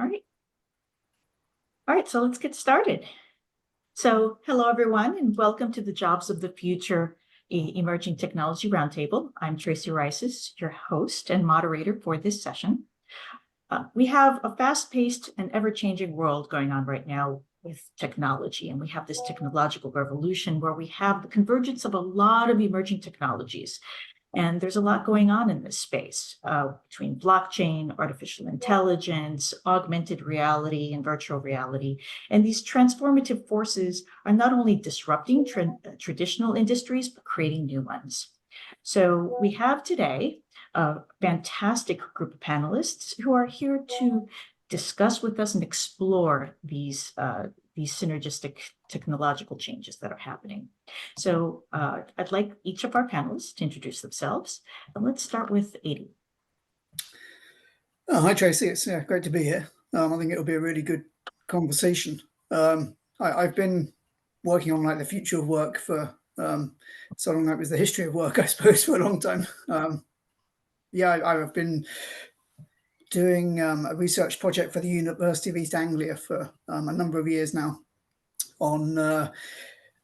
All right. All right, so let's get started. So hello, everyone, and welcome to the Jobs of the Future Emerging Technology Roundtable. I'm Tracy Raissis, your host and moderator for this session. We have a fast-paced and ever-changing world going on right now with technology, and we have this technological revolution where we have the convergence of a lot of emerging technologies. And there's a lot going on in this space between blockchain, artificial intelligence, augmented reality, and virtual reality. And these transformative forces are not only disrupting traditional industries, but creating new ones. So we have today a fantastic group of panelists who are here to discuss with us and explore these synergistic technological changes that are happening. So I'd like each of our panelists to introduce themselves. And let's start with Adi. Oh, hi, Tracy. It's great to be here. I think it'll be a really good conversation. I've been working on like the future of work for so long that was the history of work, I suppose, for a long time. I've been doing a research project for the University of East Anglia for a number of years now on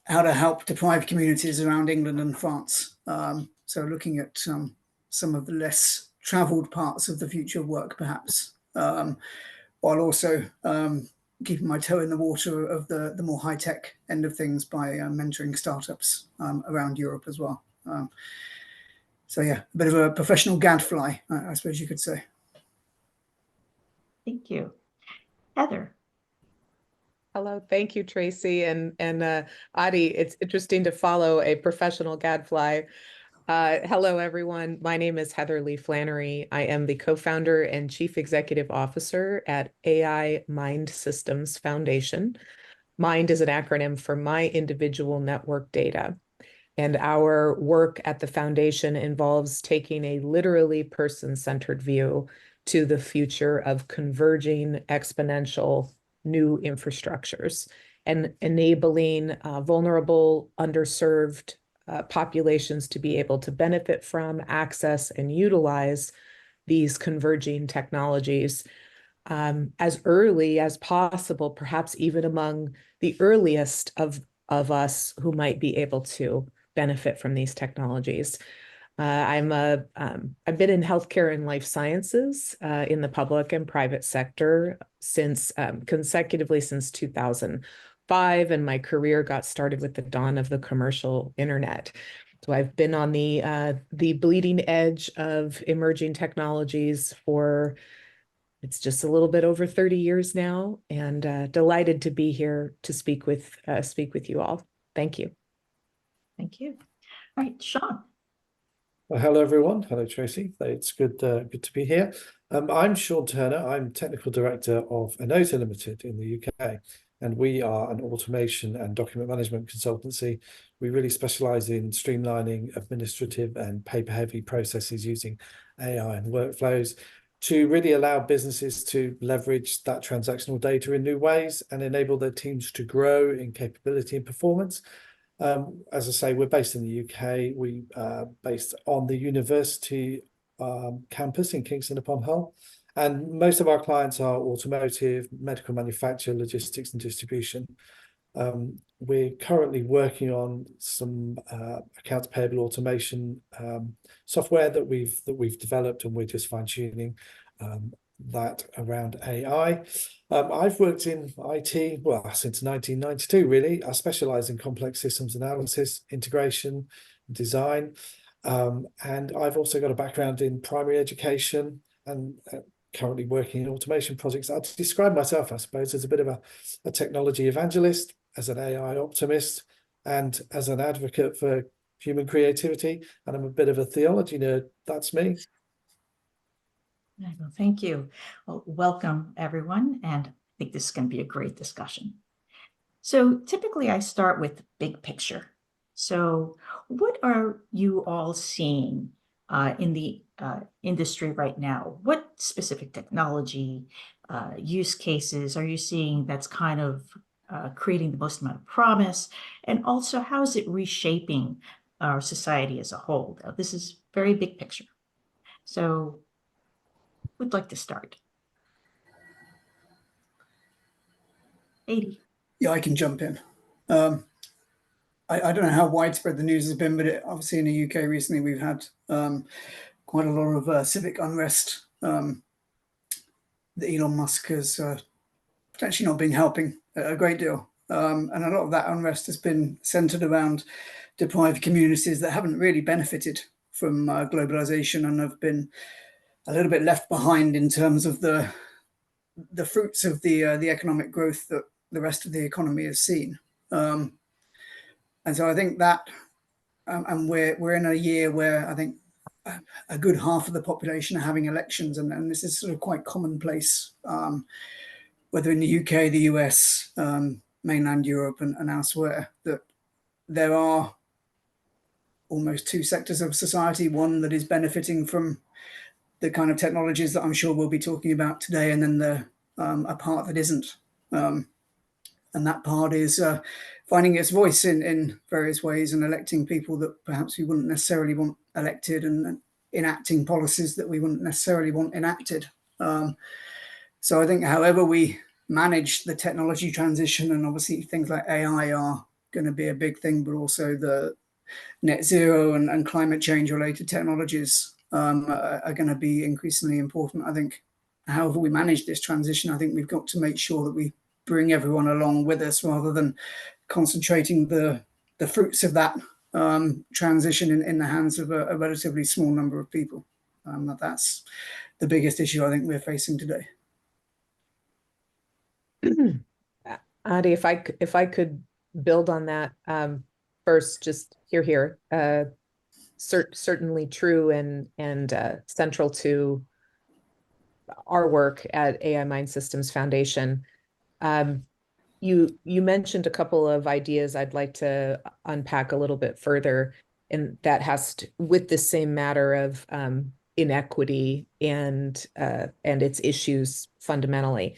how to help deprived communities around England and France. So looking at some of the less travelled parts of the future of work, perhaps, while also keeping my toe in the water of the more high-tech end of things by mentoring startups around Europe as well. So yeah, a bit of a professional gadfly, I suppose you could say. Thank you. Heather. Hello, thank you, Tracy. And Adi, it's interesting to follow a professional gadfly. Hello, everyone. My name is Heather Lee Flannery. I am the co-founder and chief executive officer at AI Mind Systems Foundation. MIND is an acronym for My Individual Network Data. And our work at the foundation involves taking a literally person-centered view to the future of converging exponential new infrastructures and enabling vulnerable, underserved populations to be able to benefit from, access, and utilize these converging technologies as early as possible, perhaps even among the earliest of us who might be able to benefit from these technologies. I've been in healthcare and life sciences in the public and private sector consecutively since 2005, and my career got started with the dawn of the commercial internet. So I've been on the bleeding edge of emerging technologies for it's just a little bit over 30 years now, and delighted to be here to speak with you all. Thank you. Thank you. All right, Sean. Well, hello, everyone. Hello, Tracy. It's good to be here. I'm Sean Turner. I'm Technical Director of Anota Limited in the UK, and we are an automation and document management consultancy. We really specialise in streamlining administrative and paper-heavy processes using AI and workflows to really allow businesses to leverage that transactional data in new ways and enable their teams to grow in capability and performance. As I say, we're based in the UK. We are based on the university campus in Kingston upon Hull. And most of our clients are automotive, medical manufacture, logistics and distribution. We're currently working on some accounts payable automation software that we've developed, and we're just fine-tuning that around AI. I've worked in IT, well, since 1992, really. I specialize in complex systems analysis, integration, design, and I've also got a background in primary education and currently working in automation projects. I'd describe myself, I suppose, as a bit of a technology evangelist, as an AI optimist, and as an advocate for human creativity. And I'm a bit of a theology nerd. That's me. Thank you. Well, welcome, everyone. And I think this is going to be a great discussion. So typically I start with big picture. So what are you all seeing in the industry right now? What specific technology use cases are you seeing that's kind of creating the most amount of promise? And also, how is it reshaping our society as a whole? Now, this is very big picture. So who'd like to start? Haiti. Yeah, I can jump in. I don't know how widespread the news has been, but obviously in the UK recently we've had quite a lot of civic unrest that Elon Musk has potentially not been helping a great deal. And a lot of that unrest has been centered around deprived communities that haven't really benefited from globalization and have been a little bit left behind in terms of the fruits of the economic growth that the rest of the economy has seen. And so I think that, and we're in a year where I think a good half of the population are having elections, and this is sort of quite commonplace, whether in the UK, the US, mainland Europe, and elsewhere, that there are almost two sectors of society, one that is benefiting from the kind of technologies that I'm sure we'll be talking about today, and then a part that isn't. And that part is finding its voice in various ways and electing people that perhaps we wouldn't necessarily want elected, and enacting policies that we wouldn't necessarily want enacted. So I think however we manage the technology transition, and obviously things like AI are going to be a big thing, but also the net zero and climate change related technologies are going to be increasingly important. I think however we manage this transition, I think we've got to make sure that we bring everyone along with us rather than concentrating the fruits of that transition in the hands of a relatively small number of people. That's the biggest issue I think we're facing today. Adi, if I could build on that, first, just here, certainly true and central to our work at AI Mind Systems Foundation. You mentioned a couple of ideas I'd like to unpack a little bit further, and that has to with the same matter of inequity and its issues fundamentally.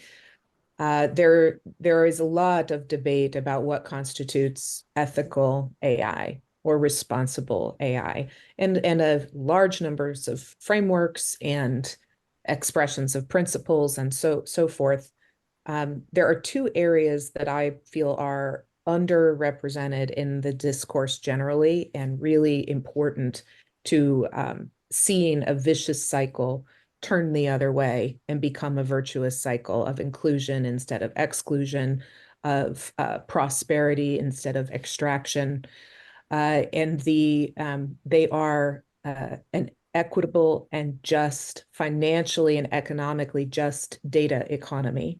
There is a lot of debate about what constitutes ethical AI or responsible AI, and a large numbers of frameworks and expressions of principles and so forth. There are two areas that I feel are underrepresented in the discourse generally, and really important to seeing a vicious cycle turn the other way and become a virtuous cycle of inclusion instead of exclusion, of prosperity instead of extraction. And they are an equitable and just, financially and economically just data economy,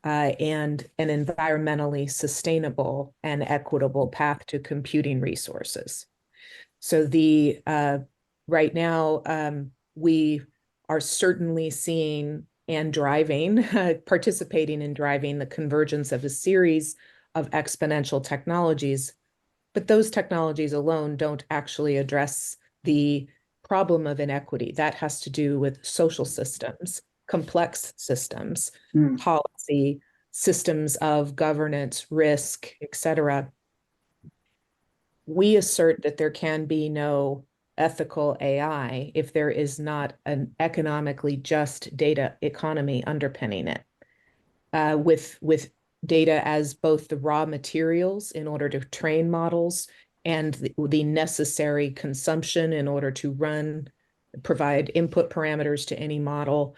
and an environmentally sustainable and equitable path to computing resources. So right now, we are certainly seeing and driving, participating in driving the convergence of a series of exponential technologies, but those technologies alone don't actually address the problem of inequity. That has to do with social systems, complex systems, policy, systems of governance, risk, etc. We assert that there can be no ethical AI if there is not an economically just data economy underpinning it, with data as both the raw materials in order to train models and the necessary consumption in order to provide input parameters to any model.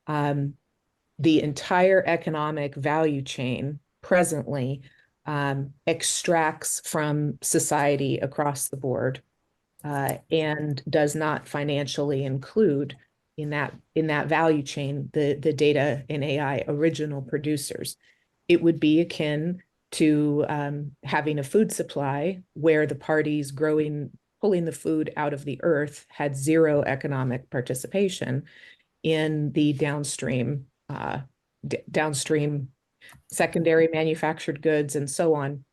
The entire economic value chain presently extracts from society across the board, and does not financially include in that value chain the data and AI original producers. It would be akin to having a food supply where the parties pulling the food out of the earth had zero economic participation in the downstream secondary manufactured goods and so on.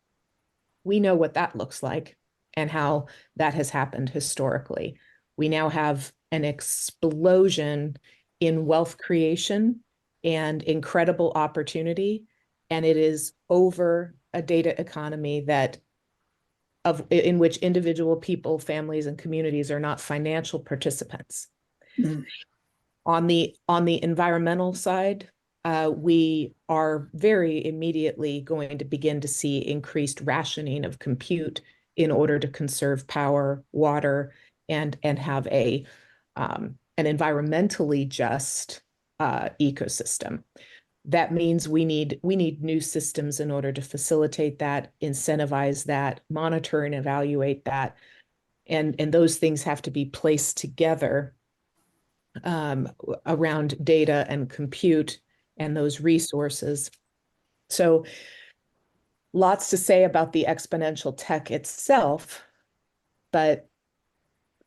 We know what that looks like and how that has happened historically. We now have an explosion in wealth creation and incredible opportunity, and it is over a data economy in which individual people, families, and communities are not financial participants. On the environmental side, we are very immediately going to begin to see increased rationing of compute in order to conserve power, water, and have an environmentally just ecosystem. That means we need new systems in order to facilitate that, incentivize that, monitor and evaluate that, and those things have to be placed together around data and compute and those resources. So lots to say about the exponential tech itself, but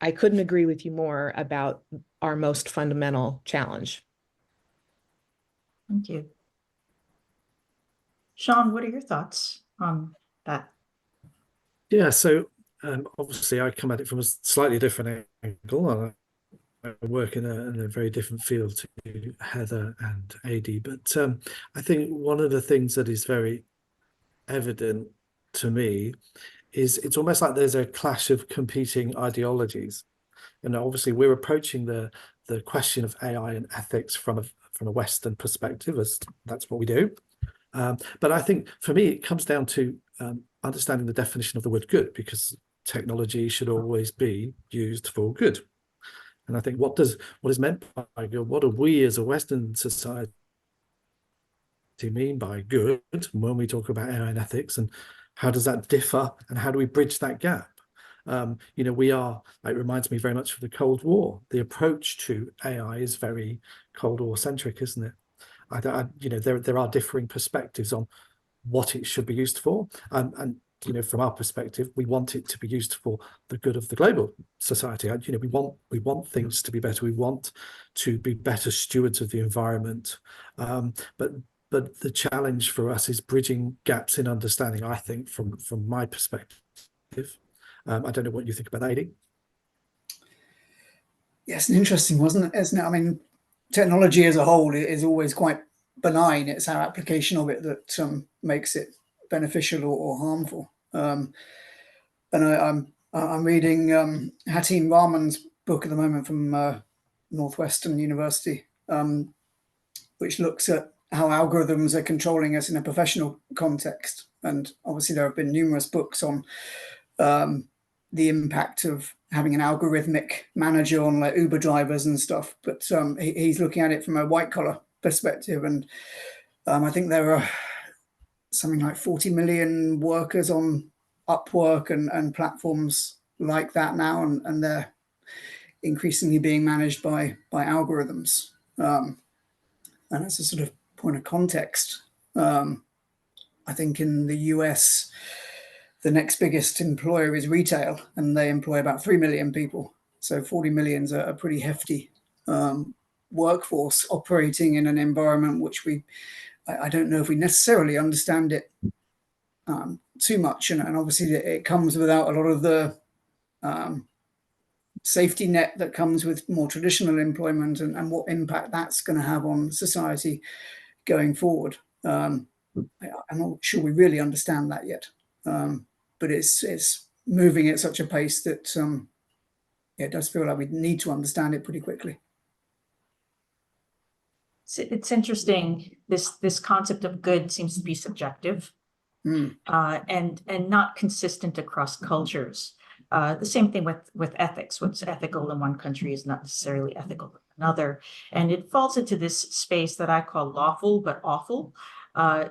I couldn't agree with you more about our most fundamental challenge. Thank you. Sean, what are your thoughts on that? Yeah, so obviously I come at it from a slightly different angle. I work in a very different field to Heather and Adi, but I think one of the things that is very evident to me is it's almost like there's a clash of competing ideologies. And obviously we're approaching the question of AI and ethics from a Western perspective, as that's what we do. But I think for me, it comes down to understanding the definition of the word good, because technology should always be used for good. And I think what is meant by good, what do we as a Western society mean by good when we talk about AI and ethics, and how does that differ, and how do we bridge that gap? You know, it reminds me very much of the Cold War. The approach to AI is very Cold War centric, isn't it? You know, there are differing perspectives on what it should be used for, and you know, from our perspective, we want it to be used for the good of the global society. You know, we want things to be better. We want to be better stewards of the environment. But the challenge for us is bridging gaps in understanding, I think, from my perspective. I don't know what you think about that, Adi. Yes, an interesting, wasn't it? Isn't it? I mean, technology as a whole is always quite benign. It's our application of it that makes it beneficial or harmful. And I'm reading Hatim Rahman's book at the moment from Northwestern University, which looks at how algorithms are controlling us in a professional context. And obviously there have been numerous books on the impact of having an algorithmic manager on like Uber drivers and stuff. But he's looking at it from a white collar perspective. And I think there are something like 40 million workers on Upwork and platforms like that now, and they're increasingly being managed by algorithms. And as a sort of point of context, I think in the US, the next biggest employer is retail, and they employ about 3 million people. So 40 million is a pretty hefty workforce operating in an environment which I don't know if we necessarily understand it too much. And obviously it comes without a lot of the safety net that comes with more traditional employment, and what impact that's going to have on society going forward. I'm not sure we really understand that yet, but it's moving at such a pace that it does feel like we need to understand it pretty quickly. It's interesting. This concept of good seems to be subjective, and not consistent across cultures. The same thing with ethics. What's ethical in one country is not necessarily ethical in another, and it falls into this space that I call lawful but awful.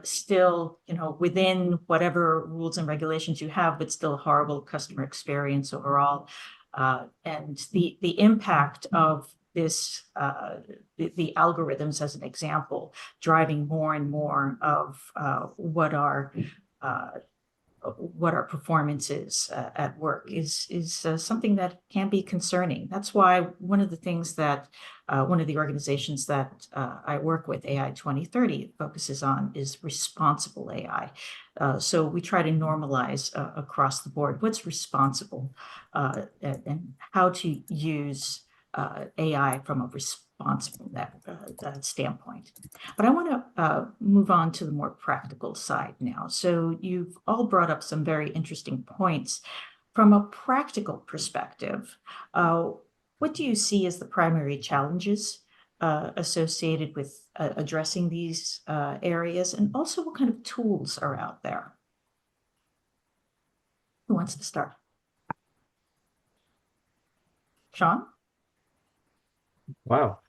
Still, you know, within whatever rules and regulations you have, but still horrible customer experience overall. And the impact of this, the algorithms as an example, driving more and more of what our performance is at work is something that can be concerning. That's why one of the things that one of the organizations that I work with, AI 2030, focuses on is responsible AI. So we try to normalize across the board what's responsible and how to use AI from a responsible standpoint. But I want to move on to the more practical side now. So you've all brought up some very interesting points. From a practical perspective, what do you see as the primary challenges associated with addressing these areas, and also what kind of tools are out there? Who wants to start? Sean? Wow.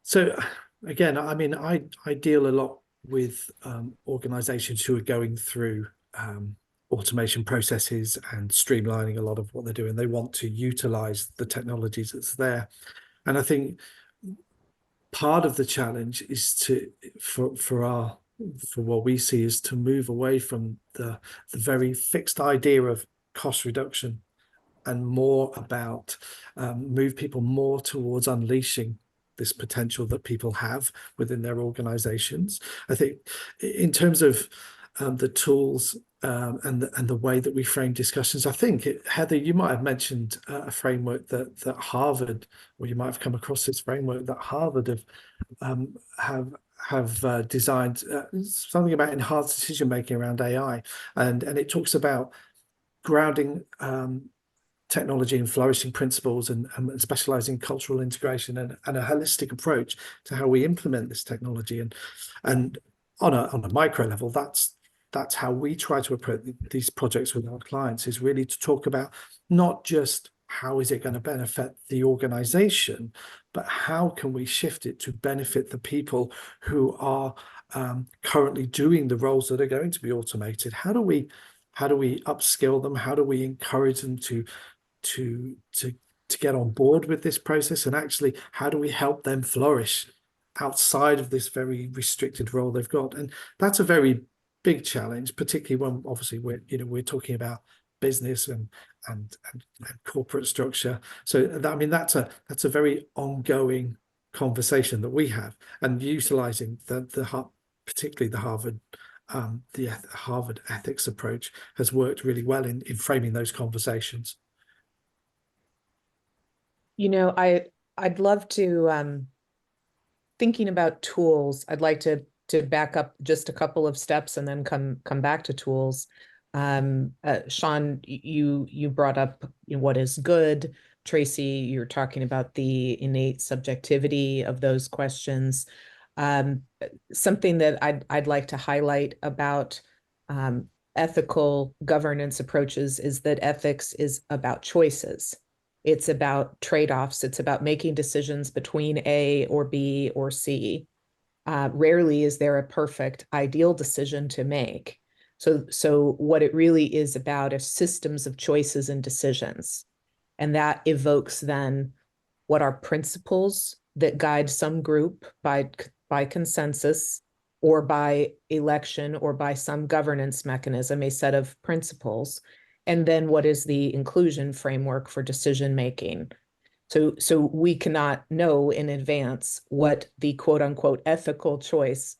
So again, I mean, I deal a lot with organizations who are going through automation processes and streamlining a lot of what they're doing. They want to utilize the technologies that's there. And I think part of the challenge is for what we see is to move away from the very fixed idea of cost reduction and more about move people more towards unleashing this potential that people have within their organizations. I think in terms of the tools and the way that we frame discussions, I think Heather, you might have mentioned a framework that Harvard, or you might have come across this framework that Harvard have designed, something about enhanced decision making around AI, and it talks about grounding technology and flourishing principles and specializing cultural integration and a holistic approach to how we implement this technology. And on a micro level, that's how we try to approach these projects with our clients, is really to talk about not just how is it going to benefit the organization, but how can we shift it to benefit the people who are currently doing the roles that are going to be automated. How do we upskill them? How do we encourage them to get on board with this process, and actually how do we help them flourish outside of this very restricted role they've got? And that's a very big challenge, particularly when obviously we're talking about business and corporate structure. So I mean that's a very ongoing conversation that we have, and utilizing particularly the Harvard ethics approach has worked really well in framing those conversations. You know, I'd love to, thinking about tools, I'd like to back up just a couple of steps and then come back to tools. Sean, you brought up what is good. Tracy, you're talking about the innate subjectivity of those questions. Something that I'd like to highlight about ethical governance approaches is that ethics is about choices. It's about trade-offs. It's about making decisions between A or B or C. Rarely is there a perfect ideal decision to make. So what it really is about is systems of choices and decisions. And that evokes then what are principles that guide some group by consensus or by election or by some governance mechanism, a set of principles. And then what is the inclusion framework for decision making? So we cannot know in advance what the quote unquote ethical choice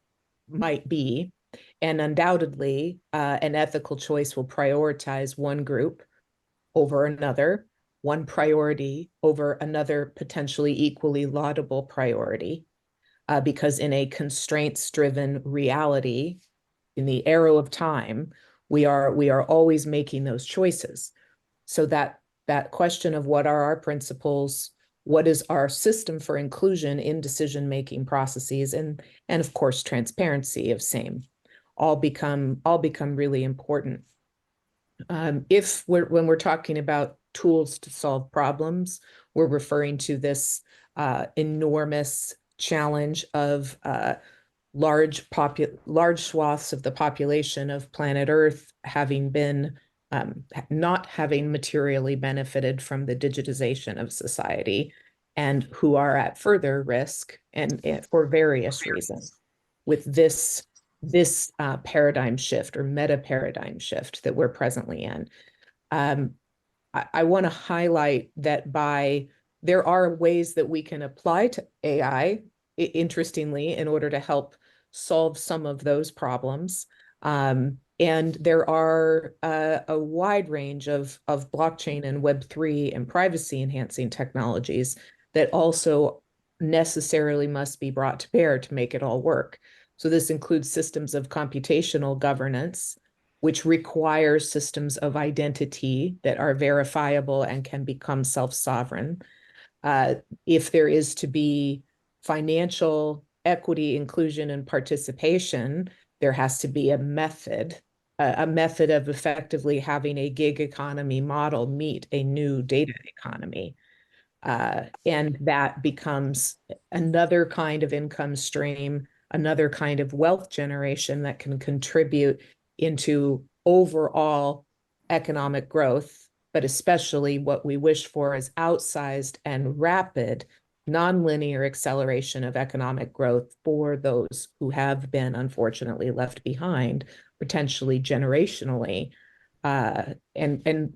might be. And undoubtedly, an ethical choice will prioritize one group over another, one priority over another potentially equally laudable priority, because in a constraints-driven reality, in the arrow of time, we are always making those choices. So that question of what are our principles, what is our system for inclusion in decision-making processes, and of course transparency of same, all become really important. When we're talking about tools to solve problems, we're referring to this enormous challenge of large swaths of the population of planet Earth having been not having materially benefited from the digitization of society, and who are at further risk and for various reasons with this paradigm shift or meta paradigm shift that we're presently in. I want to highlight that there are ways that we can apply to AI, interestingly, in order to help solve some of those problems. And there are a wide range of blockchain and Web3 and privacy enhancing technologies that also necessarily must be brought to bear to make it all work. So this includes systems of computational governance, which requires systems of identity that are verifiable and can become self-sovereign. If there is to be financial equity, inclusion, and participation, there has to be a method of effectively having a gig economy model meet a new data economy. And that becomes another kind of income stream, another kind of wealth generation that can contribute into overall economic growth, but especially what we wish for is outsized and rapid nonlinear acceleration of economic growth for those who have been unfortunately left behind, potentially generationally. And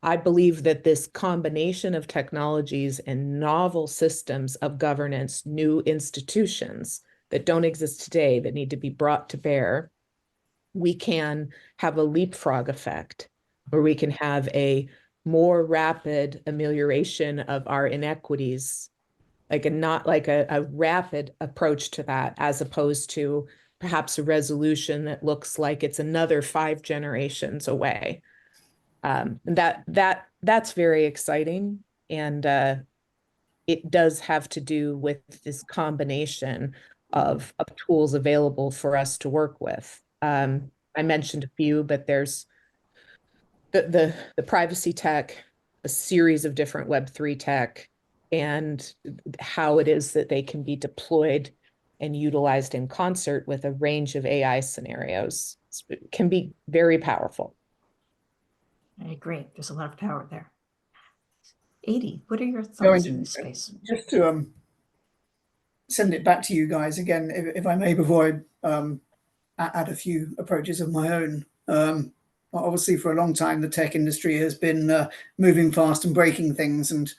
I believe that this combination of technologies and novel systems of governance, new institutions that don't exist today that need to be brought to bear, we can have a leapfrog effect where we can have a more rapid amelioration of our inequities, not like a rapid approach to that, as opposed to perhaps a resolution that looks like it's another 5 generations away. That's very exciting, and it does have to do with this combination of tools available for us to work with. I mentioned a few, but there's the privacy tech, a series of different Web3 tech, and how it is that they can be deployed and utilized in concert with a range of AI scenarios. It can be very powerful. I agree. There's a lot of power there. Adi, what are your thoughts in this space? Just to send it back to you guys again, if I may, before I add a few approaches of my own. Obviously, for a long time, the tech industry has been moving fast and breaking things, and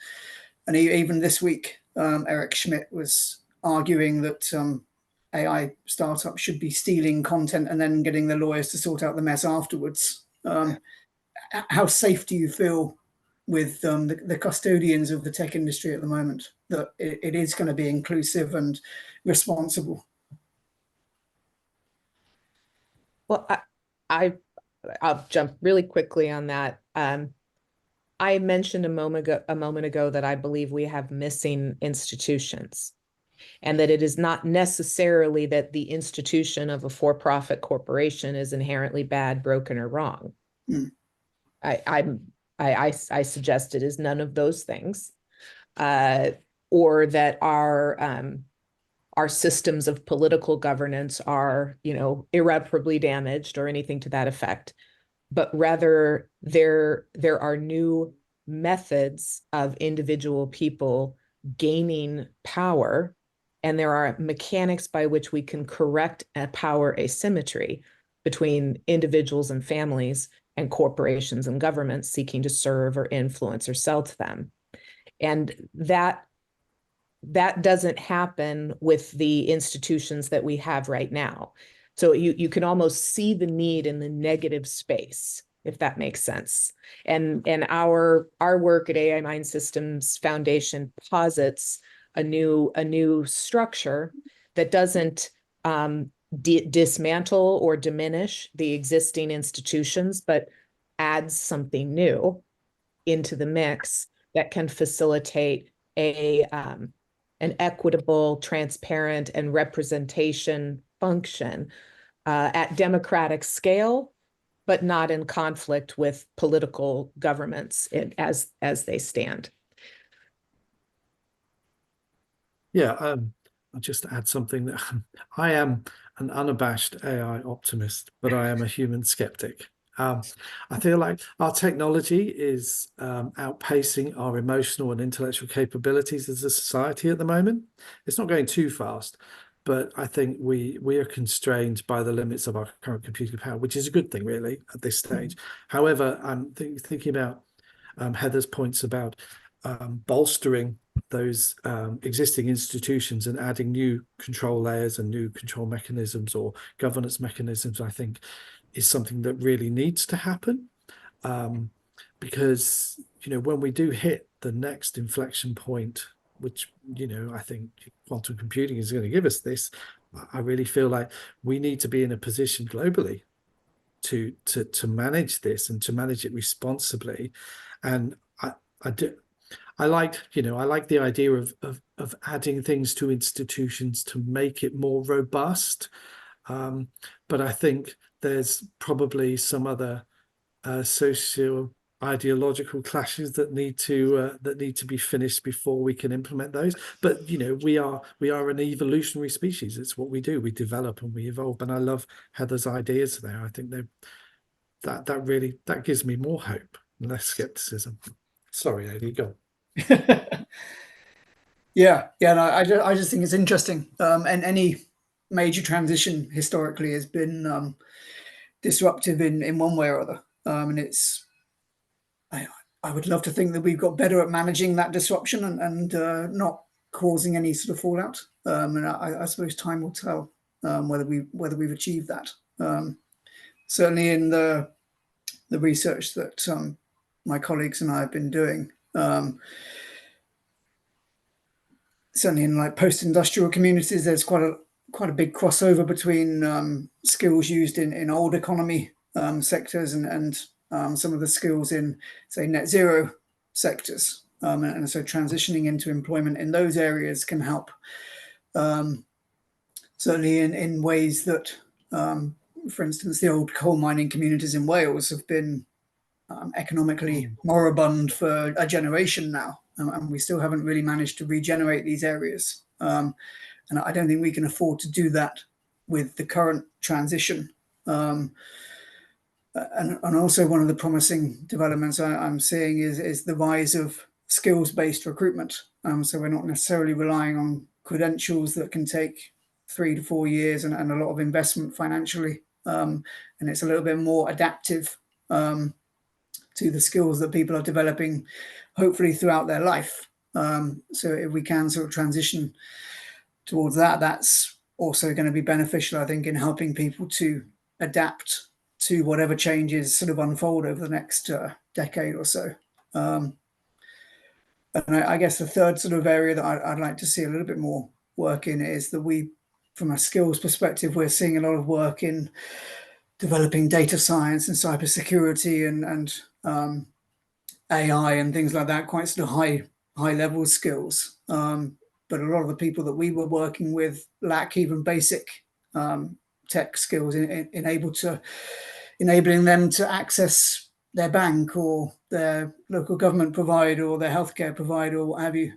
even this week, Eric Schmidt was arguing that AI startups should be stealing content and then getting the lawyers to sort out the mess afterwards. How safe do you feel with the custodians of the tech industry at the moment that it is going to be inclusive and responsible? Well, I'll jump really quickly on that. I mentioned a moment ago that I believe we have missing institutions, and that it is not necessarily that the institution of a for-profit corporation is inherently bad, broken, or wrong. Mm. I suggest it is none of those things, or that our systems of political governance are, irreparably damaged or anything to that effect. But rather, there are new methods of individual people gaining power, and there are mechanics by which we can correct a power asymmetry between individuals and families and corporations and governments seeking to serve or influence or sell to them. And that doesn't happen with the institutions that we have right now. So you can almost see the need in the negative space, if that makes sense. And our work at AI Mind Systems Foundation posits a new structure that doesn't dismantle or diminish the existing institutions, but adds something new into the mix that can facilitate an equitable, transparent, and representation function at democratic scale, but not in conflict with political governments as they stand. Yeah, I'll just add something that I am an unabashed AI optimist, but I am a human skeptic. I feel like our technology is outpacing our emotional and intellectual capabilities as a society at the moment. It's not going too fast, but I think we are constrained by the limits of our current computing power, which is a good thing, really, at this stage. However, I'm thinking about Heather's points about bolstering those existing institutions and adding new control layers and new control mechanisms or governance mechanisms, I think, is something that really needs to happen, because when we do hit the next inflection point, which I think quantum computing is going to give us this, I really feel like we need to be in a position globally to manage this and to manage it responsibly. And I like the idea of adding things to institutions to make it more robust. But I think there's probably some other socio ideological clashes that need to be finished before we can implement those. But we are an evolutionary species. It's what we do. We develop and we evolve. And I love Heather's ideas there. I think that gives me more hope and less skepticism. Sorry, Adi, go on. Yeah, no, I just think it's interesting. And any major transition historically has been disruptive in one way or other. And I would love to think that we've got better at managing that disruption and not causing any sort of fallout. And I suppose time will tell whether we've achieved that. Certainly in the research that my colleagues and I have been doing. Certainly in like post-industrial communities, there's quite a big crossover between skills used in old economy sectors and some of the skills in, say, net zero sectors. And so transitioning into employment in those areas can help, certainly in ways that, for instance, the old coal mining communities in Wales have been economically moribund for a generation now. And we still haven't really managed to regenerate these areas. And I don't think we can afford to do that with the current transition. And also one of the promising developments I'm seeing is the rise of skills-based recruitment. So we're not necessarily relying on credentials that can take 3 to 4 years and a lot of investment financially. And it's a little bit more adaptive to the skills that people are developing, hopefully throughout their life. So if we can sort of transition towards that, that's also going to be beneficial, I think, in helping people to adapt to whatever changes sort of unfold over the next decade or so. And I guess the third sort of area that I'd like to see a little bit more work in is that we, from a skills perspective, we're seeing a lot of work in developing data science and cybersecurity and AI and things like that, quite sort of high level skills. But a lot of the people that we were working with lack even basic tech skills in enabling them to access their bank or their local government provider or their healthcare provider or what have you.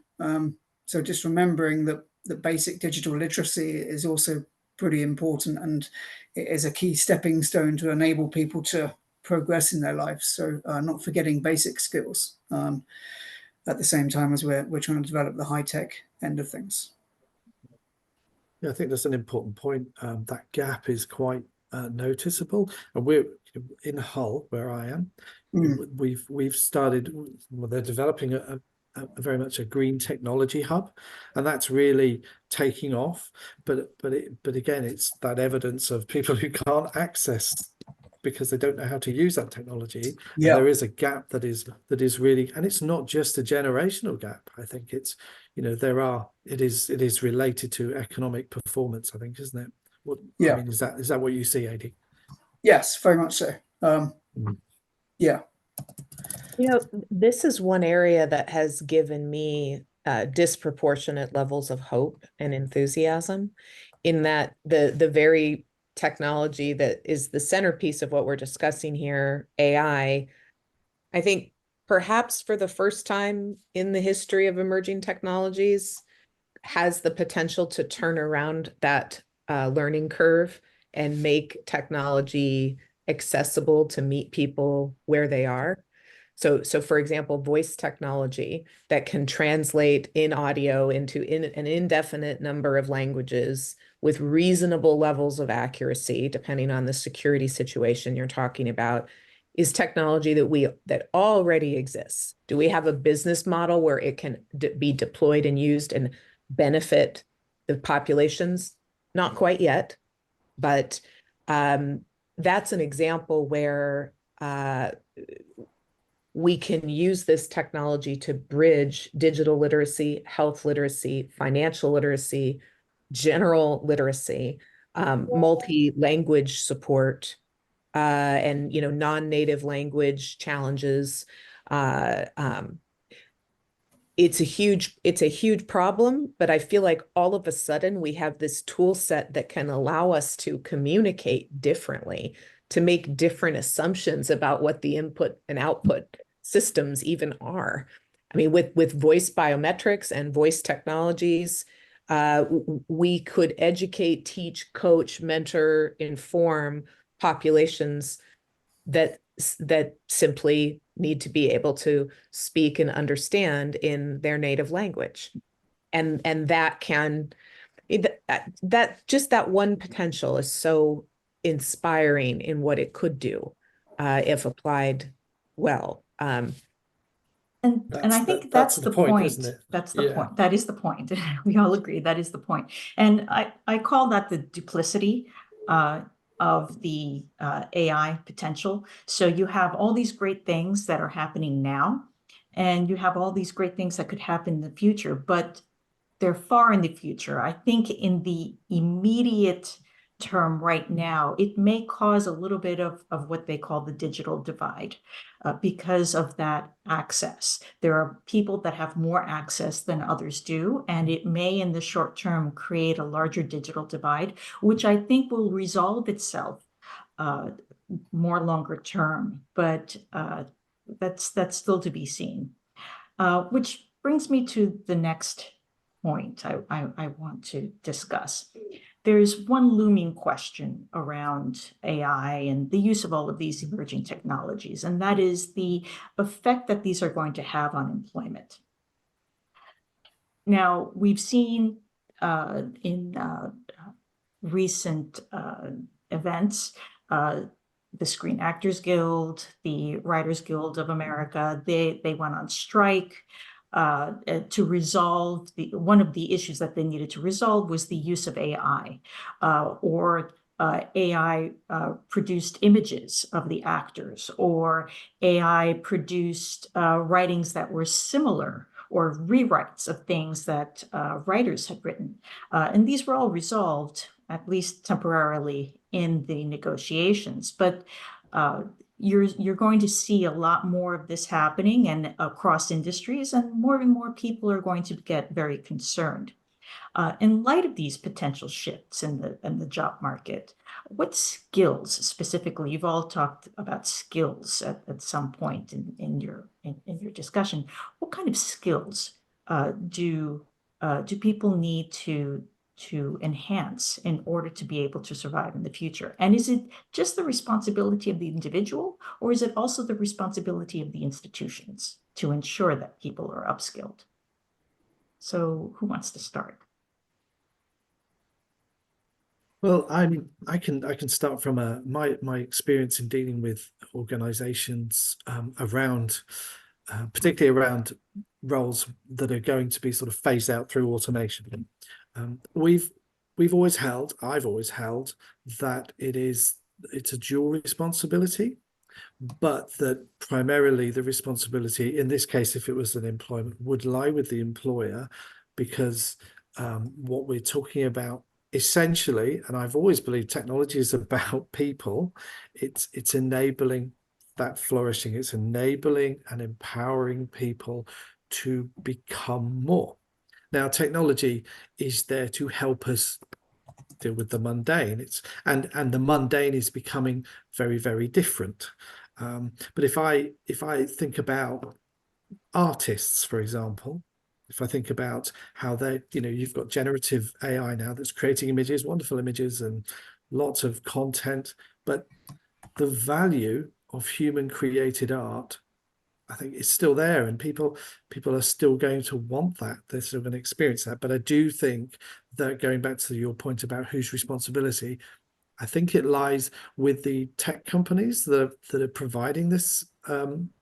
So just remembering that the basic digital literacy is also pretty important, and it is a key stepping stone to enable people to progress in their lives. So not forgetting basic skills at the same time as we're trying to develop the high tech end of things. Yeah, I think that's an important point. That gap is quite noticeable, and we're in Hull, where I am. We've started. Well, they're developing a very much a green technology hub, and that's really taking off. But again, it's that evidence of people who can't access because they don't know how to use that technology. Yeah. And there is a gap that is really, and it's not just a generational gap. I think it's, it is related to economic performance, I think, isn't it? I mean, is that what you see, Adi? Yes, very much so. Yeah. This is one area that has given me disproportionate levels of hope and enthusiasm, in that the very technology that is the centerpiece of what we're discussing here, AI, I think perhaps for the first time in the history of emerging technologies, has the potential to turn around that learning curve and make technology accessible to meet people where they are. So for example, voice technology that can translate in audio into an indefinite number of languages with reasonable levels of accuracy, depending on the security situation you're talking about, is technology that already exists. Do we have a business model where it can be deployed and used and benefit the populations? Not quite yet, but that's an example where we can use this technology to bridge digital literacy, health literacy, financial literacy, general literacy, multi-language support, and non-native language challenges. it's a huge problem, but I feel like all of a sudden we have this tool set that can allow us to communicate differently, to make different assumptions about what the input and output systems even are. I mean, with voice biometrics and voice technologies, we could educate, teach, coach, mentor, inform populations that simply need to be able to speak and understand in their native language. And that can, that just that one potential is so inspiring in what it could do if applied well. And I think that's that's the the point, point. isn't it? That's the Yeah. point. That is the point. We all agree that is the point. And I call that the duplicity of the AI potential. So you have all these great things that are happening now, and you have all these great things that could happen in the future, but they're far in the future. I think in the immediate term right now, it may cause a little bit of what they call the digital divide because of that access. There are people that have more access than others do, and it may in the short term create a larger digital divide, which I think will resolve itself more longer term, but that's still to be seen. Which brings me to the next point I want to discuss. There's one looming question around AI and the use of all of these emerging technologies, and that is the effect that these are going to have on employment. Now, we've seen in recent events, the Screen Actors Guild, the Writers Guild of America, they went on strike to resolve one of the issues that they needed to resolve was the use of AI or AI produced images of the actors, or AI produced writings that were similar, or rewrites of things that writers had written. And these were all resolved, at least temporarily, in the negotiations. But you're going to see a lot more of this happening and across industries, and more people are going to get very concerned. In light of these potential shifts in the job market, what skills specifically, you've all talked about skills at some point in your discussion, what kind of skills do people need to enhance in order to be able to survive in the future? And is it just the responsibility of the individual, or is it also the responsibility of the institutions to ensure that people are upskilled? So who wants to start? Well, I can start from my experience in dealing with organizations around particularly around roles that are going to be sort of phased out through automation. I've always held that it's a dual responsibility, but that primarily the responsibility, in this case, if it was an employment, would lie with the employer, because what we're talking about essentially, and I've always believed technology is about people, it's enabling that flourishing, it's enabling and empowering people to become more. Now, technology is there to help us deal with the mundane. And the mundane is becoming very, very different. But if I think about artists, for example, if I think about how you've got generative AI now that's creating images, wonderful images and lots of content, but the value of human created art, I think, is still there, and people are still going to want that. They're still going to experience that. But I do think that, going back to your point about whose responsibility, I think it lies with the tech companies that are providing this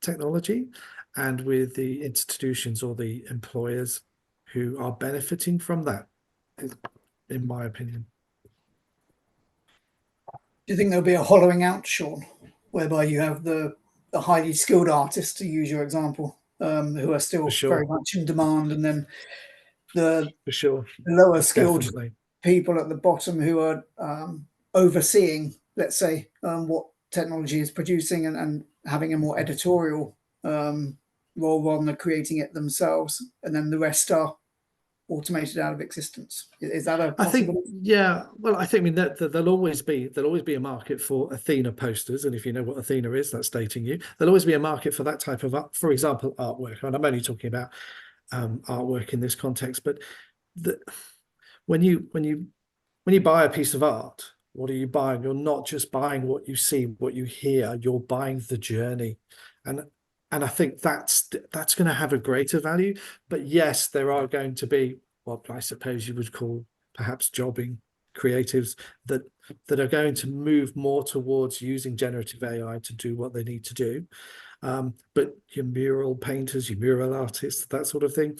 technology, and with the institutions or the employers who are benefiting from that, in my opinion. Do you think there'll be a hollowing out, Sean, whereby you have the highly skilled artists, to use your example, who are still very much in demand, and then the lower skilled people at the bottom who are overseeing, let's say, what technology is producing, and having a more editorial rather than creating it themselves, and then the rest are automated out of existence. Is that a I think, possibility? yeah, well, I think, I mean, that there'll always be a market for Athena posters, and if you know what Athena is, that's dating you. There'll always be a market for that type of, for example, artwork. And I'm only talking about artwork in this context, but when you buy a piece of art, what are you buying? You're not just buying what you see, what you hear. You're buying the journey, and I think that's going to have a greater value. But yes, there are going to be what I suppose you would call perhaps jobbing creatives that are going to move more towards using generative AI to do what they need to do. But your mural painters, your mural artists, that sort of thing,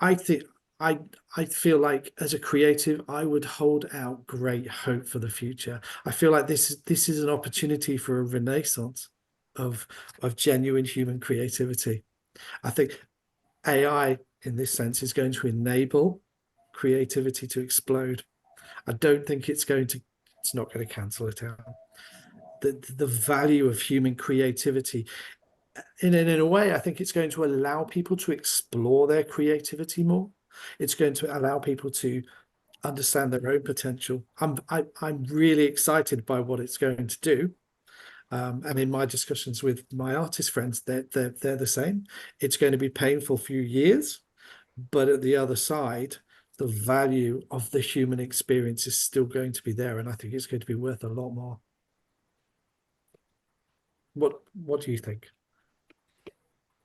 I think I feel like as a creative, I would hold out great hope for the future. I feel like this is an opportunity for a renaissance of genuine human creativity. I think AI in this sense is going to enable creativity to explode. I don't think it's not going to cancel it out. The value of human creativity, in a way, I think it's going to allow people to explore their creativity more. It's going to allow people to understand their own potential. I'm really excited by what it's going to do. And in my discussions with my artist friends, they're the same. It's going to be painful few years, but at the other side, the value of the human experience is still going to be there, and I think it's going to be worth a lot more. What do you think?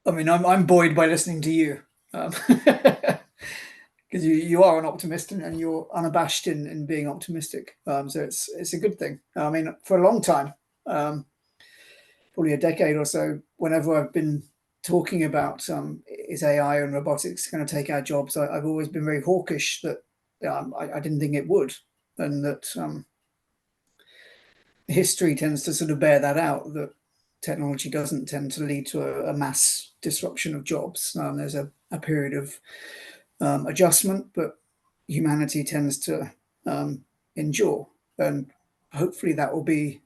I mean, I'm buoyed by listening to you, because you are an optimist, and you're unabashed in being optimistic. So it's a good thing. I mean, for a long time, probably a decade or so, whenever I've been talking about is AI and robotics going to take our jobs, I've always been very hawkish that I didn't think it would, and that history tends to sort of bear that out, that technology doesn't tend to lead to a mass disruption of jobs. There's a period of adjustment, but humanity tends to endure, and hopefully that will be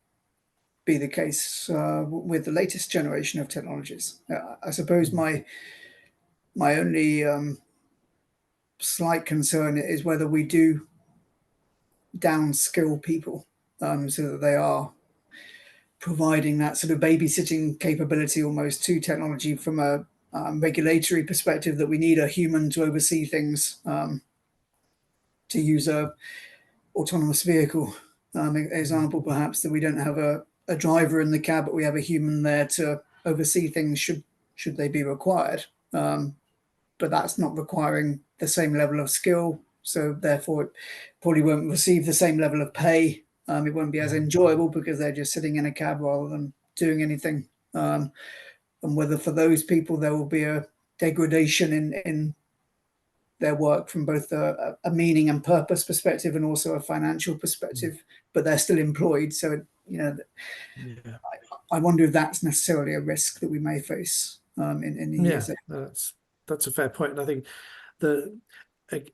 the case with the latest generation of technologies. I suppose my only slight concern is whether we do downskill people so that they are providing that sort of babysitting capability almost to technology from a regulatory perspective, that we need a human to oversee things, to use a autonomous vehicle example, perhaps, that we don't have a driver in the cab, but we have a human there to oversee things should they be required. But that's not requiring the same level of skill, so therefore it probably won't receive the same level of pay. It won't be as enjoyable because they're just sitting in a cab rather than doing anything. And whether for those people there will be a degradation in their work from both a meaning and purpose perspective and also a financial perspective, but they're still employed. So, I wonder if that's necessarily a risk that we may face in the years. That's a fair point. And I think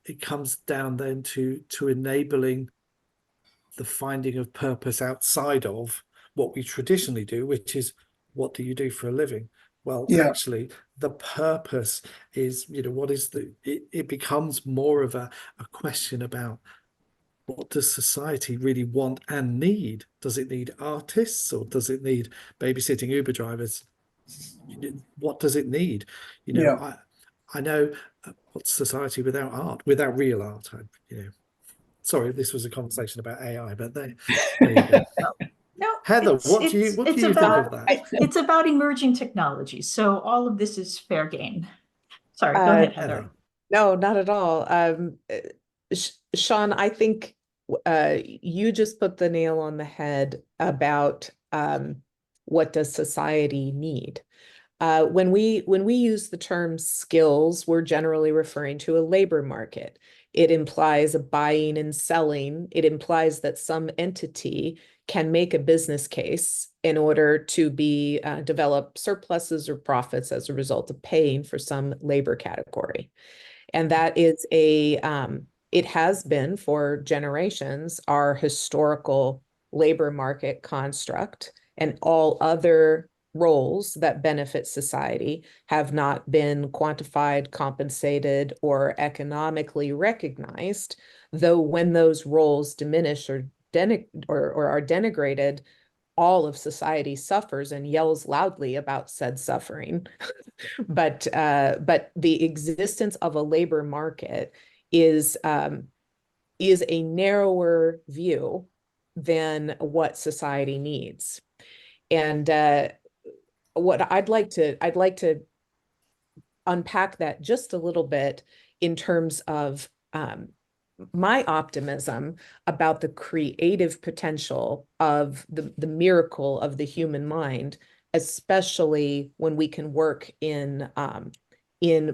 it comes down then to enabling the finding of purpose outside of what we traditionally do, which is, what do you do for a living? Well, actually, the purpose is, what is it becomes more of a question about, what does society really want and need? Does it need artists, or does it need babysitting Uber drivers? What does it need? I know what's society without art, without real art. Sorry, this was a conversation about AI, but there you go. No, Heather, what do you think of that? It's about emerging technologies. So all of this is fair game. Sorry, go ahead, Heather. No, not at all. Sean, I think you just put the nail on the head about what does society need. When we use the term skills, we're generally referring to a labor market. It implies a buying and selling. It implies that some entity can make a business case in order to develop surpluses or profits as a result of paying for some labor category. And that is it has been for generations our historical labor market construct, and all other roles that benefit society have not been quantified, compensated, or economically recognized, though when those roles diminish or are denigrated, all of society suffers and yells loudly about said suffering. But the existence of a labor market is a narrower view than what society needs. And what I'd like to unpack that just a little bit in terms of my optimism about the creative potential of the miracle of the human mind, especially when we can work in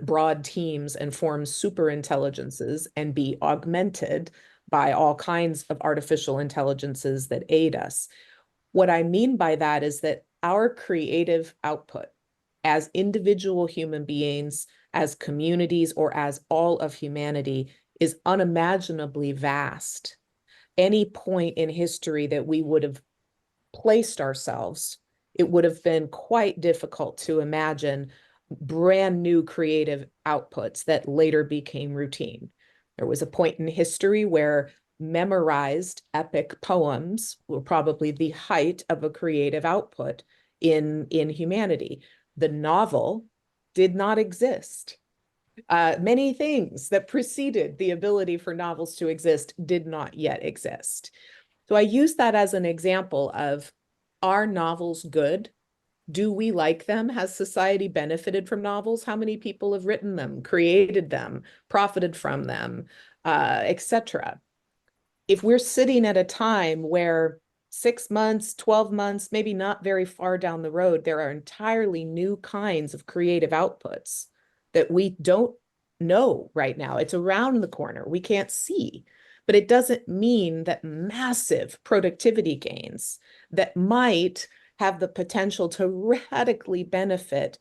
broad teams and form super intelligences and be augmented by all kinds of artificial intelligences that aid us. What I mean by that is that our creative output as individual human beings, as communities, or as all of humanity is unimaginably vast. Any point in history that we would have placed ourselves, it would have been quite difficult to imagine brand new creative outputs that later became routine. There was a point in history where memorized epic poems were probably the height of a creative output in humanity. The novel did not exist. Many things that preceded the ability for novels to exist did not yet exist. So I use that as an example of, are novels good? Do we like them? Has society benefited from novels? How many people have written them, created them, profited from them, etc.? If we're sitting at a time where 6 months, 12 months, maybe not very far down the road, there are entirely new kinds of creative outputs that we don't know right now. It's around the corner. We can't see. But it doesn't mean that massive productivity gains that might have the potential to radically benefit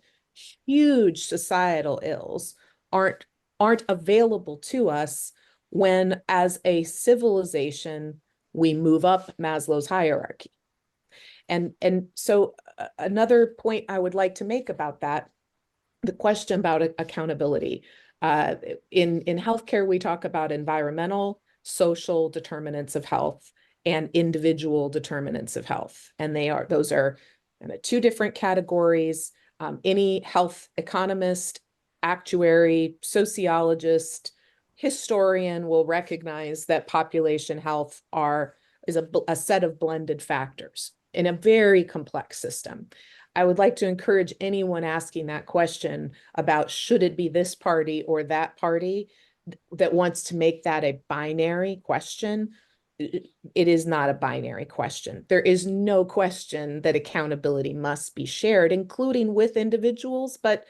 huge societal ills aren't available to us when, as a civilization, we move up Maslow's hierarchy. And so another point I would like to make about that, the question about accountability. In healthcare, we talk about environmental, social determinants of health and individual determinants of health. And those are two different categories. Any health economist, actuary, sociologist, historian will recognize that population health is a set of blended factors in a very complex system. I would like to encourage anyone asking that question about should it be this party or that party that wants to make that a binary question. It is not a binary question. There is no question that accountability must be shared, including with individuals, but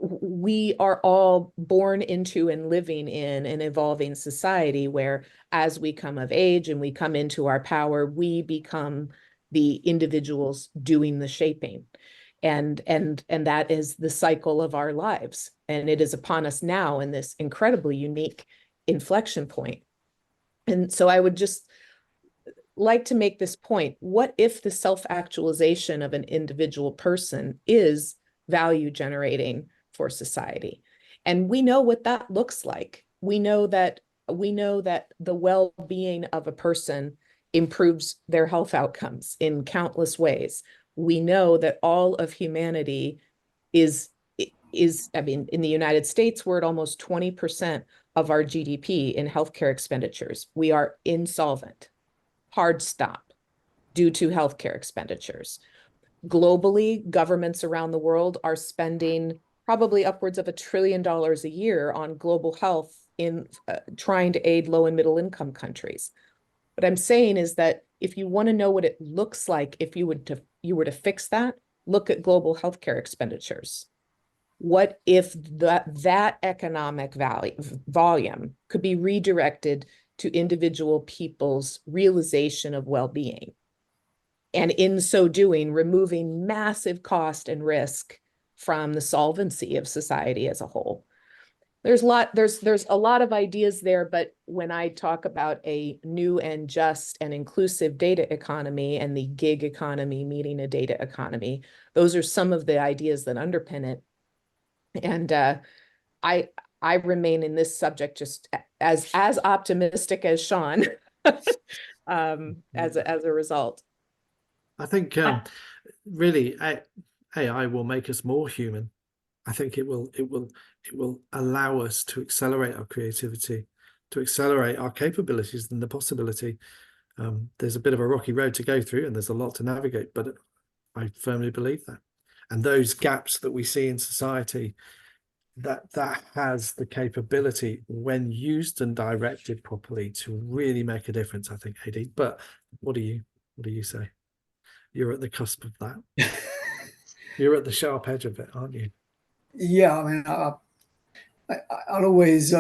we are all born into and living in an evolving society where, as we come of age and we come into our power, we become the individuals doing the shaping. And that is the cycle of our lives. And it is upon us now in this incredibly unique inflection point. And so I would just like to make this point. What if the self-actualization of an individual person is value generating for society? And we know what that looks like. We know that the well-being of a person improves their health outcomes in countless ways. We know that all of humanity is, I mean, in the United States, we're at almost 20% of our GDP in healthcare expenditures. We are insolvent, hard stop, due to healthcare expenditures. Globally, governments around the world are spending probably upwards of $1 trillion a year on global health in trying to aid low and middle income countries. What I'm saying is that if you want to know what it looks like if you were to fix that, look at global healthcare expenditures. What if that economic volume could be redirected to individual people's realization of well-being? And in so doing, removing massive cost and risk from the solvency of society as a whole. There's a lot of ideas there, but when I talk about a new and just and inclusive data economy and the gig economy meeting a data economy, those are some of the ideas that underpin it. And I remain in this subject just as optimistic as Sean, as a result. I think really AI will make us more human. I think it will allow us to accelerate our creativity, to accelerate our capabilities and the possibility. There's a bit of a rocky road to go through, and there's a lot to navigate, but I firmly believe that. And those gaps that we see in society, that has the capability, when used and directed properly, to really make a difference, I think, AD. But what do you say? You're at the cusp of that. You're at the sharp edge of it, aren't you? Yeah, I mean, I'll always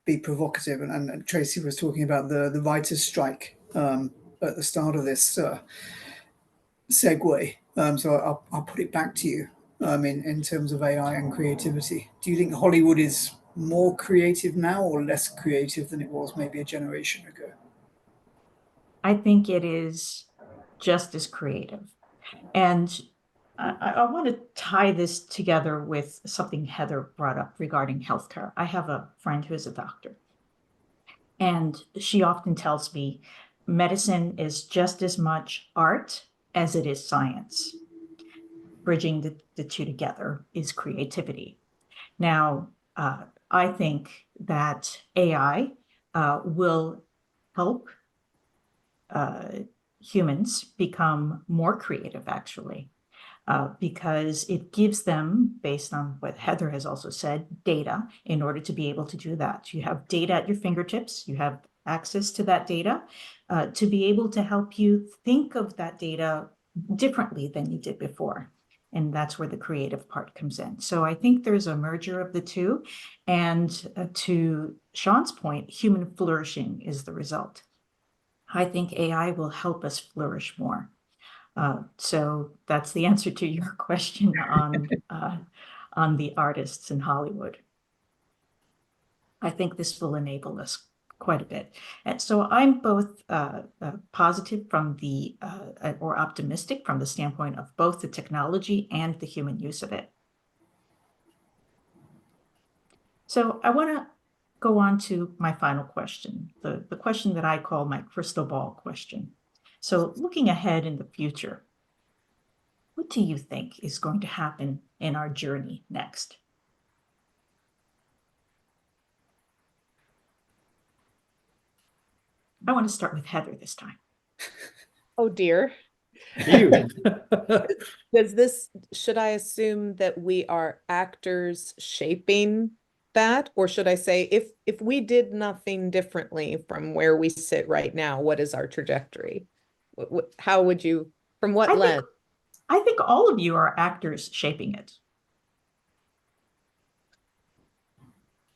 be provocative, and Tracy was talking about the writers' strike at the start of this segue. So I'll put it back to you. In terms of AI and creativity, do you think Hollywood is more creative now or less creative than it was maybe a generation ago? I think it is just as creative. And I want to tie this together with something Heather brought up regarding healthcare. I have a friend who is a doctor, and she often tells me medicine is just as much art as it is science. Bridging the two together is creativity. Now, I think that AI will help humans become more creative, actually, because it gives them, based on what Heather has also said, data in order to be able to do that. You have data at your fingertips. You have access to that data to be able to help you think of that data differently than you did before. And that's where the creative part comes in. So I think there's a merger of the two. And to Sean's point, human flourishing is the result. I think AI will help us flourish more. So that's the answer to your question on the artists in Hollywood. I think this will enable us quite a bit. And so I'm both positive from the, or optimistic from the standpoint of both the technology and the human use of it. So I want to go on to my final question, the question that I call my crystal ball question. So looking ahead in the future, what do you think is going to happen in our journey next? I want to start with Heather this time. Oh dear. You. Should I assume that we are actors shaping that? Or should I say, if we did nothing differently from where we sit right now, what is our trajectory? How would you, from what lens? I think all of you are actors shaping it.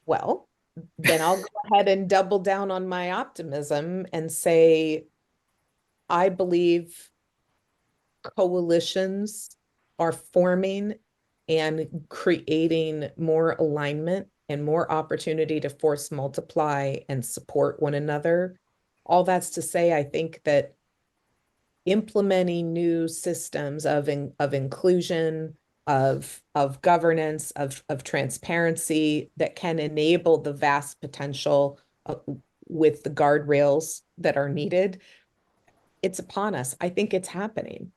Well, then I'll go ahead and double down on my optimism and say, I believe coalitions are forming and creating more alignment and more opportunity to force multiply and support one another. All that's to say, I think that implementing new systems of inclusion, of governance, of transparency that can enable the vast potential with the guardrails that are needed, it's upon us. I think it's happening.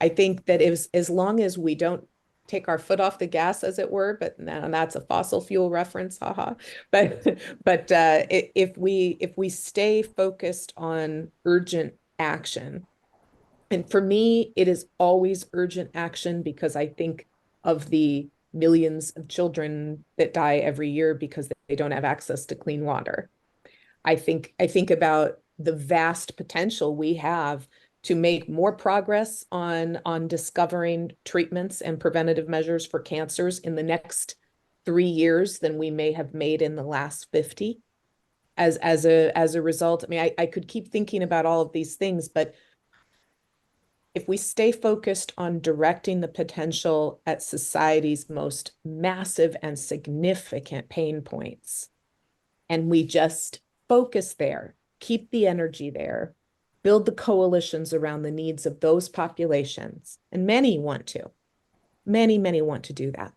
I think that as long as we don't take our foot off the gas, as it were, but now that's a fossil fuel reference, haha. But if we stay focused on urgent action, and for me, it is always urgent action because I think of the millions of children that die every year because they don't have access to clean water. I think about the vast potential we have to make more progress on discovering treatments and preventative measures for cancers in the next 3 years than we may have made in the last 50. As a result, I mean, I could keep thinking about all of these things, but if we stay focused on directing the potential at society's most massive and significant pain points, and we just focus there, keep the energy there, build the coalitions around the needs of those populations, and many want to do that.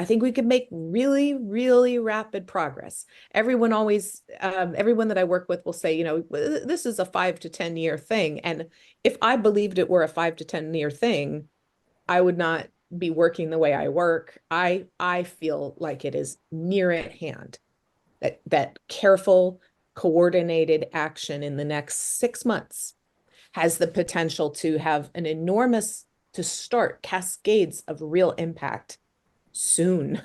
I think we could make really, really rapid progress. Everyone that I work with will say, this is a 5 to 10 year thing. And if I believed it were a 5 to 10 year thing, I would not be working the way I work. I feel like it is near at hand, that careful, coordinated action in the next 6 months has the potential to have to start cascades of real impact soon.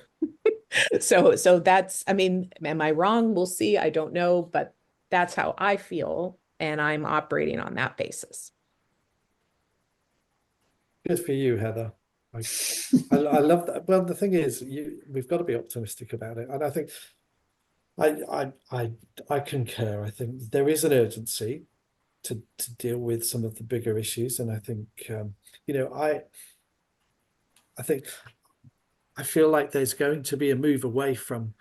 So that's, am I wrong? We'll see. I don't know, but that's how I feel. And I'm operating on that basis. Good for you, Heather. I love that. Well, the thing is, we've got to be optimistic about it. And I think I concur. I think there is an urgency to deal with some of the bigger issues. And I think, I feel like there's going to be a move away from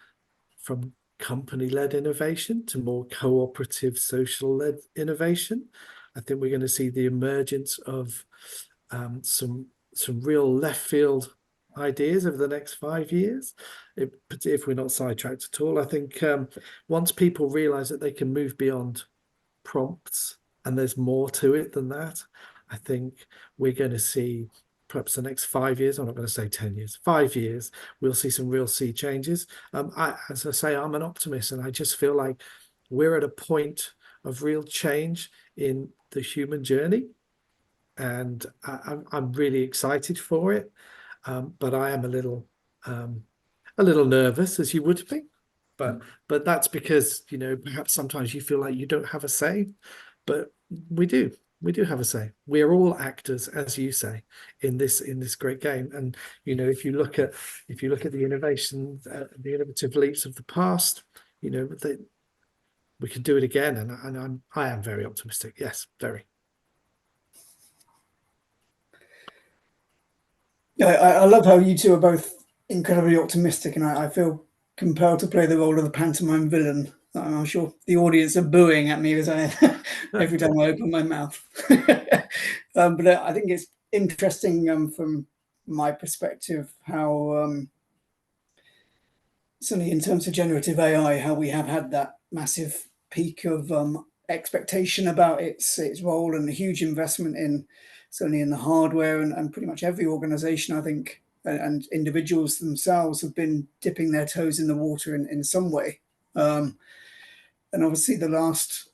company-led innovation to more cooperative, social-led innovation. I think we're going to see the emergence of some real left field ideas over the next 5 years, if we're not sidetracked at all. I think once people realize that they can move beyond prompts and there's more to it than that, I think we're going to see perhaps the next 5 years, I'm not going to say 10 years, 5 years, we'll see some real sea changes. As I say, I'm an optimist, and I just feel like we're at a point of real change in the human journey. And I'm really excited for it. But I am a little nervous, as you would be. But that's because, perhaps sometimes you feel like you don't have a say, but we do. We do have a say. We are all actors, as you say, in this great game. And if you look at the innovation, the innovative leaps of the past, we can do it again. And I am very optimistic. Yes, very. Yeah, I love how you two are both incredibly optimistic, and I feel compelled to play the role of the pantomime villain. I'm sure the audience are booing at me as every time I open my mouth. But I think it's interesting from my perspective how certainly in terms of generative AI, how we have had that massive peak of expectation about its role, and a huge investment in certainly in the hardware, and pretty much every organization, I think, and individuals themselves have been dipping their toes in the water in some way. And obviously the last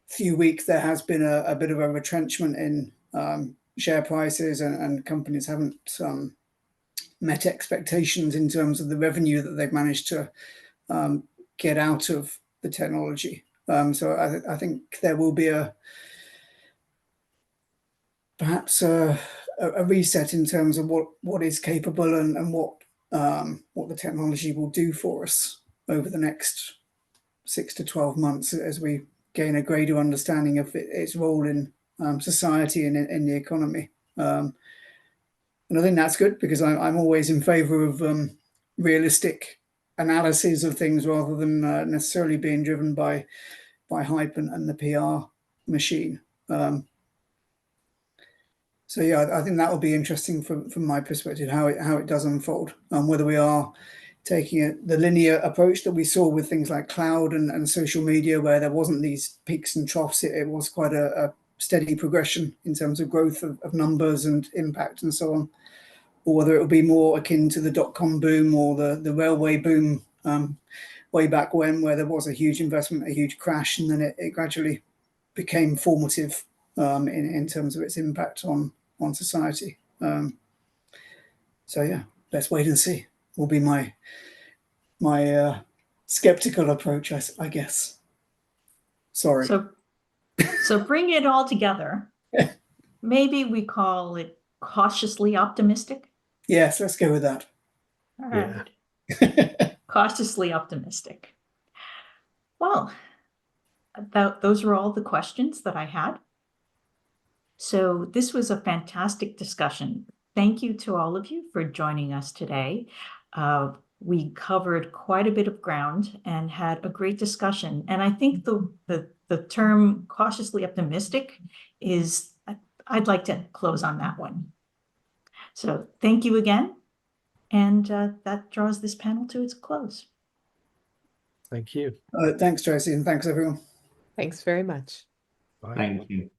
few weeks, there has been a bit of a retrenchment in share prices, and companies haven't met expectations in terms of the revenue that they've managed to get out of the technology. So I think there will be perhaps a reset in terms of what is capable, and what the technology will do for us over the next 6 to 12 months, as we gain a greater understanding of its role in society and in the economy. And I think that's good, because I'm always in favor of realistic analysis of things, rather than necessarily being driven by hype and the PR machine. So yeah, I think that will be interesting from my perspective, how it does unfold, whether we are taking the linear approach that we saw with things like cloud and social media, where there wasn't these peaks and troughs. It was quite a steady progression in terms of growth of numbers and impact and so on, or whether it will be more akin to the dot-com boom or the railway boom way back when, where there was a huge investment, a huge crash, and then it gradually became formative in terms of its impact on society. So yeah, let's wait and see. Will be my skeptical approach, I guess. Sorry. So bring it all together. Maybe we call it cautiously optimistic. Yes, let's go with that. All right. Cautiously optimistic. Well, those were all the questions that I had. So this was a fantastic discussion. Thank you to all of you for joining us today. We covered quite a bit of ground and had a great discussion. And I think the term cautiously optimistic is, I'd like to close on that one. So thank you again. And that draws this panel to its close. Thank you. Thanks, Tracy, and thanks, everyone. Thanks very much. Bye. Thank you.